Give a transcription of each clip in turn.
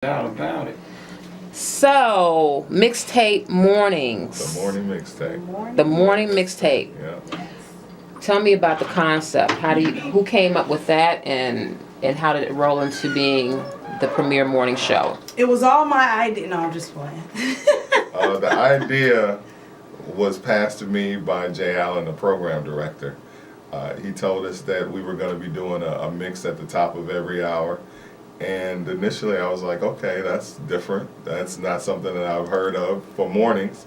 Doubt about it. So, mixtape mornings. The morning mixtape. The morning mixtape. Yeah. Tell me about the concept. Who came up with that, and how did it roll into being the premier morning show? It was all my idea. No, I'm just playing. The idea was passed to me by Jay Allen, the program director. He told us that we were going to be doing a mix at the top of every hour. And initially I was like, okay, that's different. That's not something that I've heard of for mornings.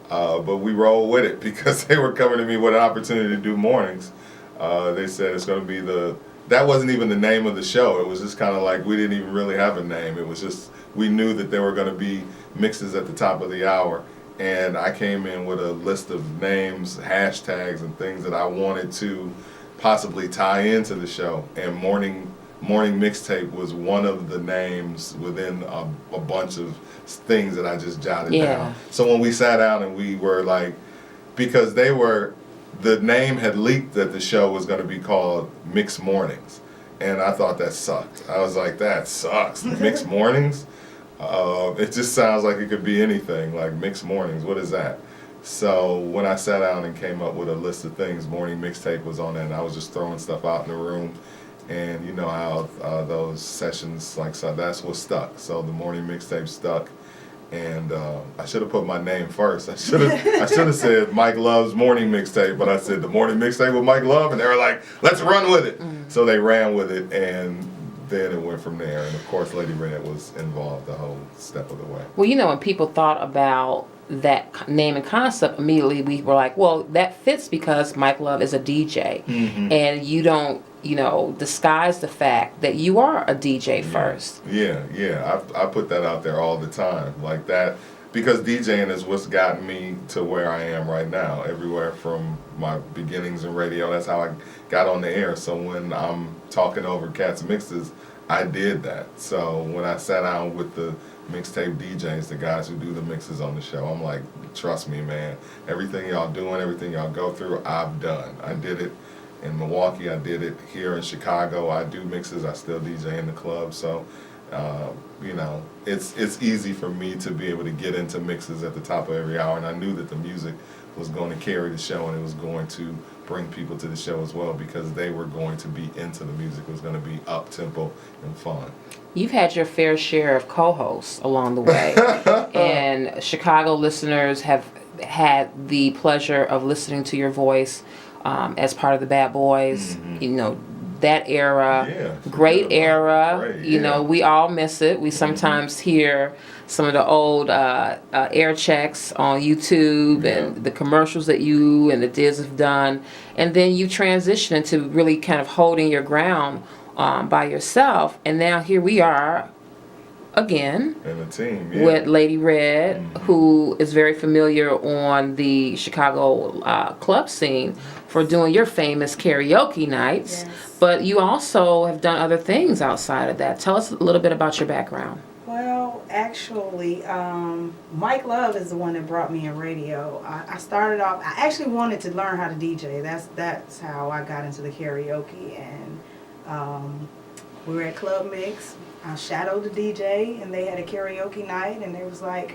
But we rolled with it because they were coming to me with an opportunity to do mornings. They said it's going to be that wasn't even the name of the show. It was just kind of like we didn't even really have a name. It was just, we knew that there were going to be mixes at the top of the hour. And I came in with a list of names, hashtags, and things that I wanted to possibly tie into the show. And morning mixtape was one of the names within a bunch of things that I just jotted down. So when we sat down and we were like, because the name had leaked that the show was going to be called Mixed Mornings, and I thought that sucked. I was like, that sucks. Mixed Mornings? It just sounds like it could be anything, like Mixed Mornings. What is that? So when I sat down and came up with a list of things, morning mixtape was on it, and I was just throwing stuff out in the room. And you know how those sessions, like, so that's what stuck. So the morning mixtape stuck, and I should have put my name first. I should have said Mike Love's morning mixtape, but I said the morning mixtape with Mike Love, and they were like, let's run with it. So they ran with it, and then it went from there. And of course, Lady Red was involved the whole step of the way. Well, when people thought about that name and concept, immediately we were like, well, that fits because Mike Love is a DJ, and you don't disguise the fact that you are a DJ first. Yeah. I put that out there all the time, like that, because DJing is what's gotten me to where I am right now. Everywhere from my beginnings in radio, that's how I got on the air. So when I'm talking over cats mixes, I did that. So when I sat down with the mixtape DJs, the guys who do the mixes on the show, I'm like, trust me, man, everything y'all doing, everything y'all go through, I've done. I did it in Milwaukee, I did it here in Chicago. I do mixes, I still DJ in the club. So it's easy for me to be able to get into mixes at the top of every hour, and I knew that the music was going to carry the show, and it was going to bring people to the show as well, because they were going to be into the music. It was going to be up-tempo and fun. You've had your fair share of co-hosts along the way, and Chicago listeners have had the pleasure of listening to your voice as part of the Bad Boys. That era, great era. Great, we all miss it. We sometimes hear some of the old air checks on YouTube and the commercials that you and the Diz have done, and then you transition into really kind of holding your ground by yourself, and now here we are again and the team with Lady Red, who is very familiar on the Chicago club scene for doing your famous karaoke nights. But you also have done other things outside of that. Tell us a little bit about your background. Well, actually, Mike Love is the one that brought me in radio. I started off, I actually wanted to learn how to DJ. That's how I got into the karaoke. And we were at Club Mix. I shadowed the DJ, and they had a karaoke night, and they was like,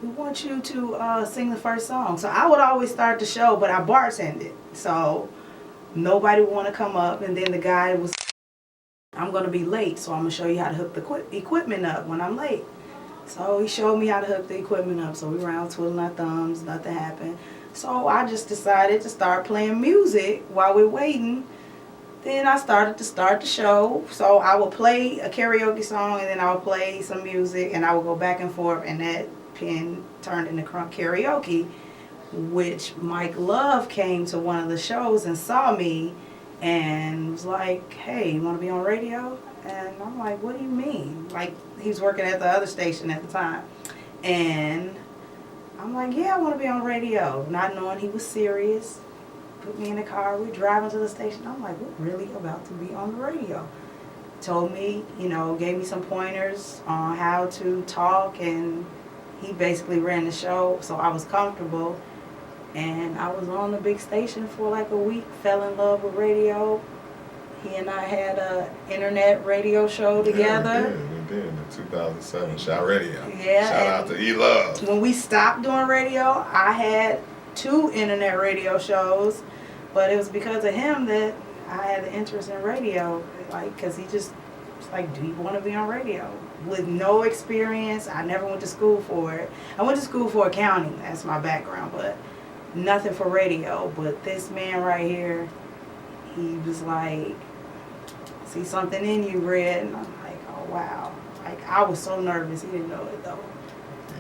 we want you to sing the first song. So I would always start the show, but I bartended. So nobody would want to come up, and then the guy was, I'm going to be late, so I'm going to show you how to hook the equipment up when I'm late. So he showed me how to hook the equipment up. So we were out twiddling our thumbs, nothing happened. So I just decided to start playing music while we're waiting. Then I started to start the show. So I would play a karaoke song, and then I would play some music, and I would go back and forth, and that pin turned into karaoke, which Mike Love came to one of the shows and saw me and was like, hey, you want to be on radio? And I'm like, what do you mean? Like, he was working at the other station at the time. And I'm like, yeah, I want to be on radio. Not knowing he was serious. Put me in the car, we driving to the station. I'm like, we're really about to be on the radio. Told me, gave me some pointers on how to talk, and he basically ran the show, so I was comfortable. And I was on the big station for like a week, fell in love with radio. He and I had a internet radio show together. did in 2007. Shout Radio. Yeah, Shout out to E-Love. When we stopped doing radio, I had 2 internet radio shows, but it was because of him that I had the interest in radio. Like, because he just was like, do you want to be on radio? With no experience, I never went to school for it. I went to school for accounting, that's my background, but nothing for radio. But this man right here, he was like, see something in you, Red. And I'm like, oh wow. Like, I was so nervous. He didn't know it though. Yeah.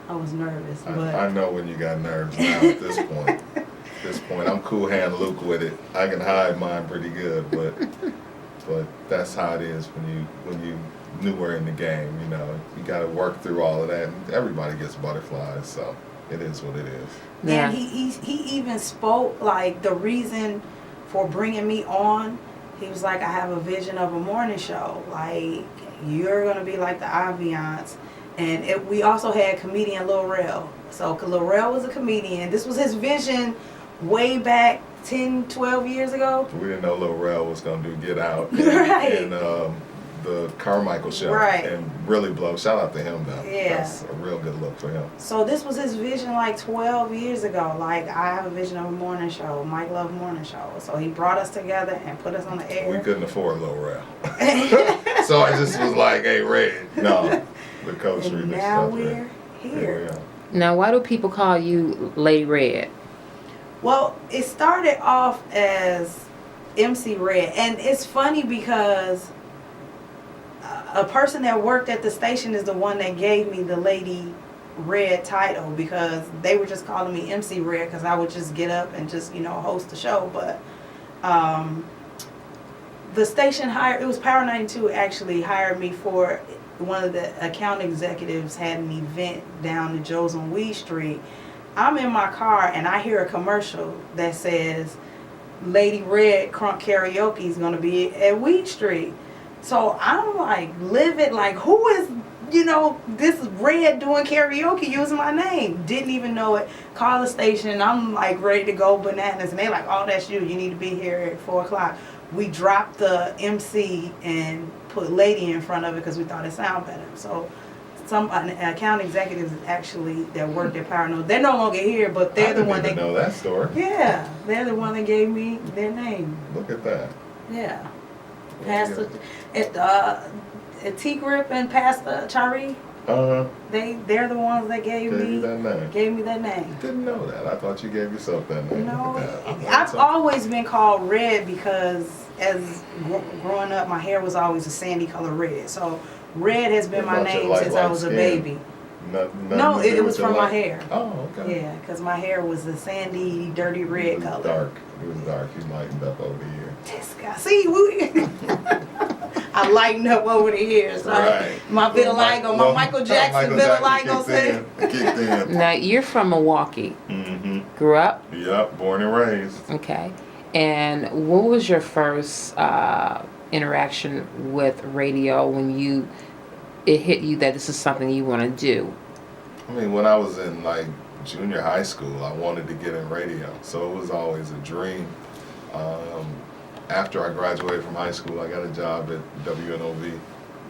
I was nervous, but I know when you got nerves now at this point. At this point, I'm cool hand Luke with it. I can hide mine pretty good, but that's how it is when you newer in the game. You know, you got to work through all of that. And everybody gets butterflies, so it is what it is. Yeah. and he even spoke like the reason for bringing me on. He was like, I have a vision of a morning show. Like, you're gonna be like the ambiance. And we also had comedian Lil Rel. So Lil Rel was a comedian. This was his vision way back 10, 12 years ago. We didn't know Lil Rel was gonna do Get Out Right. and the Carmichael show, Right. and really blow. Shout out to him though. Yeah. That's a real good look for him. So this was his vision like 12 years ago. Like, I have a vision of a morning show, Mike Love morning show. So he brought us together and put us on the air. We couldn't afford Lil Rel, so I just was like, "Hey, Red, no, the coach And read this now stuff." we're here. Yeah. Now, why do people call you Lady Red? Well, it started off as MC Red. And it's funny because a person that worked at the station is the one that gave me the Lady Red title, because they were just calling me MC Red because I would just get up and just, host the show. But the station it was Power 92 actually hired me for, one of the account executives had an event down to Joe's on Weed Street. I'm in my car and I hear a commercial that says Lady Red Crunk Karaoke is going to be at Weed Street. So I'm like livid, like, who is, this Red doing karaoke using my name? Didn't even know it. Call the station. I'm like ready to go bananas. And they like, oh, that's you. You need to be here at 4 o'clock. We dropped the MC and put Lady in front of it because we thought it sounded better. So an account executives actually that worked at Power No, they're no longer here, but they're the one that know that story. Yeah, they're the one that gave me their name. Look at that. Yeah, Pastor at T Grip and Pastor Chari. They're the ones that gave me that name. Didn't know that. I thought you gave yourself that name. No, Look at that. I've always been called Red because as growing up, my hair was always a sandy color red. So Red has been my name since I was a baby. No, it was from my hair. Oh, okay. Yeah, because my hair was a sandy, dirty red color. Dark. It was dark. You lightened up over the years. This guy, see, I lightened up over the years. Right. My vitiligo, my Michael Jackson vitiligo said. Kicked in. Now, you're from Milwaukee. Mm-hmm. Grew up? Yep, born and raised. Okay. And what was your first interaction with radio when it hit you that this is something you want to do? I mean, when I was in junior high school, I wanted to get in radio, so it was always a dream. After I graduated from high school, I got a job at WNOV,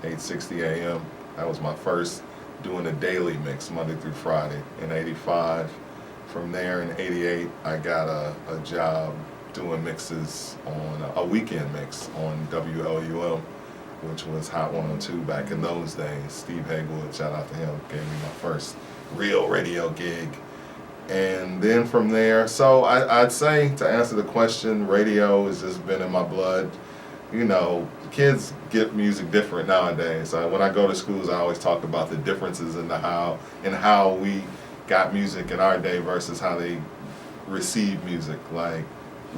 860 AM. That was my first doing a daily mix, Monday through Friday, in 85. From there, in 88, I got a job doing mixes on a weekend mix on WLUM, which was Hot 102 back in those days. Steve Haywood, shout out to him, gave me my first real radio gig. And then from there, so I'd say, to answer the question, radio has just been in my blood. Kids get music different nowadays. When I go to schools, I always talk about the differences in how we got music in our day versus how they receive music. Like,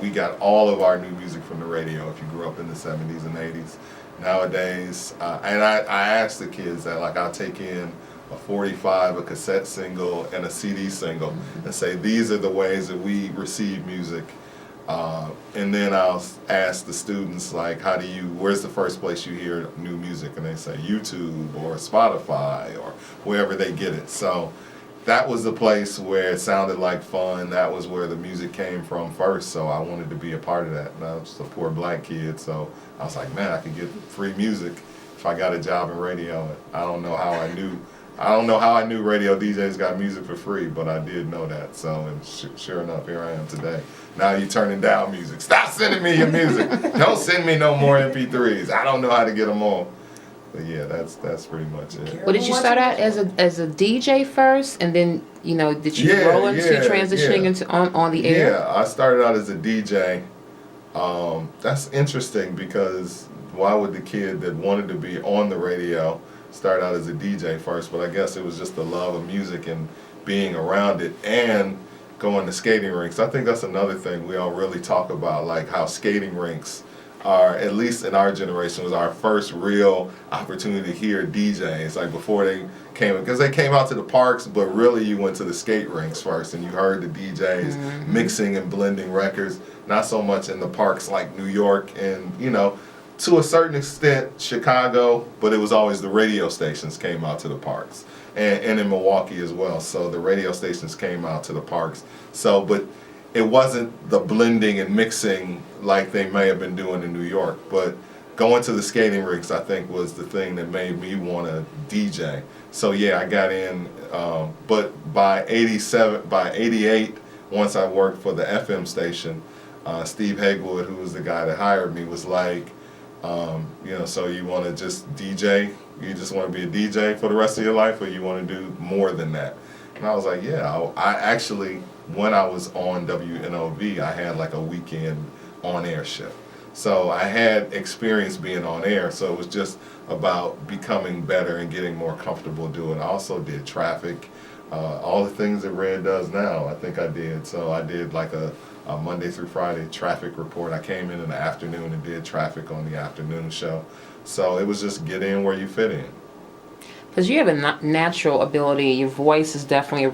we got all of our new music from the radio if you grew up in the 70s and 80s. Nowadays, and I ask the kids that, I'll take in a 45, a cassette single, and a CD single, and say, these are the ways that we receive music. And then I'll ask the students, where's the first place you hear new music? And they say YouTube or Spotify or wherever they get it. So that was the place where it sounded like fun. That was where the music came from first, so I wanted to be a part of that. And I was just a poor black kid, so I was like, man, I could get free music if I got a job in radio. I don't know how I knew. I don't know how I knew radio DJs got music for free, but I did know that. So, and sure enough, here I am today. Now you're turning down music. Stop sending me your music. Don't send me no more MP3s. I don't know how to get them on. But yeah, that's pretty much it. Well, did you start out as a DJ first, and then did you Yeah, roll into yeah, transitioning yeah. into on the air? Yeah, I started out as a DJ. That's interesting because why would the kid that wanted to be on the radio start out as a DJ first? But I guess it was just the love of music and being around it and going to skating rinks. I think that's another thing we all really talk about, like how skating rinks are, at least in our generation, was our first real opportunity to hear DJs. Like before they came, because they came out to the parks, but really you went to the skate rinks first and you heard the DJs mixing and blending records. Not so much in the parks like New York and, to a certain extent Chicago, but it was always the radio stations came out to the parks. And in Milwaukee as well. So the radio stations came out to the parks. So, but it wasn't the blending and mixing like they may have been doing in New York. But going to the skating rinks, I think, was the thing that made me want to DJ. So yeah, I got in. But by '88, once I worked for the FM station, Steve Hegwood, who was the guy that hired me, was like, so you want to just DJ? You just want to be a DJ for the rest of your life, or you want to do more than that? And I was like, yeah. I actually, when I was on WNOV, I had like a weekend on-air shift. So I had experience being on air, so it was just about becoming better and getting more comfortable doing. I also did traffic, all the things that Red does now, I think I did. So I did like a Monday through Friday traffic report. I came in the afternoon and did traffic on the afternoon show. So it was just get in where you fit in. Because you have a natural ability. Your voice is definitely a